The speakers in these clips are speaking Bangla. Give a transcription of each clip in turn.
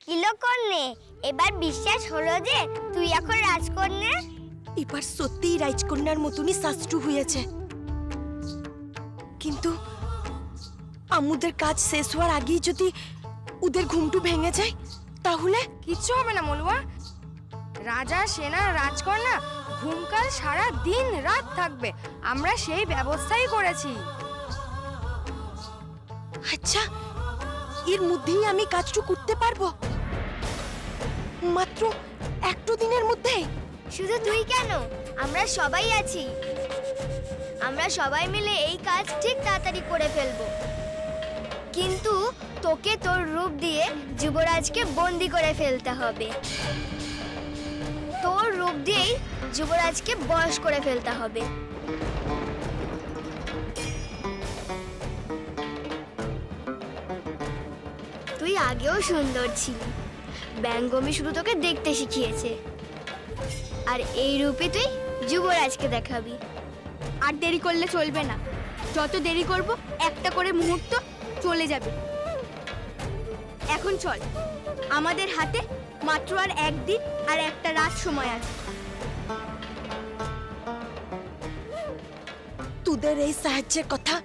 কিলো কন্যে, এবার বিশ্বাস হলো যে তুই এখন রাজকন্যা? এবার সত্যিই রাজকন্যার মতনই শাস্ত্র হয়েছে, কিন্তু আমুদের কাজ শেষ হওয়ার আগেই যদি ওদের ঘুমটু ভেঙে যায় তাহলে? কিচ্ছু হবে না মলুয়া। রাজা, সেনা, রাজকন্যা ঘুমকাল সারা দিন রাত থাকবে। আমরা সেই ব্যবস্থাই করেছি। আচ্ছা, এর মধ্যেই আমি কাজটা করতে পারবো? মাত্র একটু দিনের মধ্যে? শুধু তুই কেন, আমরা সবাই আছি। আমরা সবাই মিলে এই কাজ ঠিক তাড়াতাড়ি করে ফেলবো। কিন্তু তোকে তোর রূপ দিয়ে যুবরাজকে বন্দি করে ফেলতে হবে। তোর রূপ দিয়েই যুবরাজকে বশ করে ফেলতে হবে। তুই আগেও সুন্দর ছিলি, ব্যঙ্গমি শুধু তোকে দেখতে শিখিয়েছে। আর এই রূপে তুই যুবরাজকে দেখাবি। আর দেরি করলে চলবে না, যত দেরি করব একটা করে মুহূর্ত চলে যাবে। এখন চল, আমাদের হাতে মাত্র আর একদিন আর একটা রাত সময় আছে। তোদের এই সাহায্যের কথা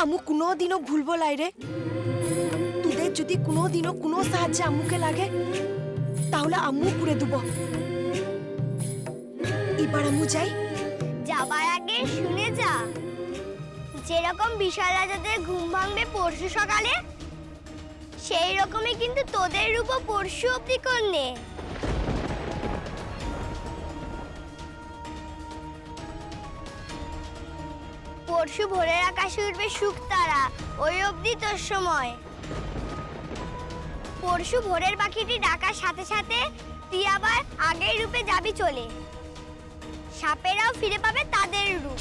আমু কোনোদিনও ভুলবো লাই রে। তোদের যদি কোনোদিনও কোনো সাহায্য আমুকে লাগে তাহলে আমু করে দেব। এবার আমু যাই। যাবার আগে শুনে যা, যেরকম বিশাল রাজাদের ঘুম ভাঙবে পরশু সকালে, সেই রকমই কিন্তু তোদের রূপও পরশু অব্দি কন্যে। পরশু ভোরের আকাশে উঠবে শুকতারা, ওই অব্দি তোর সময়। পরশু ভোরের পাখিটি ডাকার সাথে সাথে তুই আবার আগের রূপে যাবি চলে। সাপেরাও ফিরে পাবে তাদের রূপ।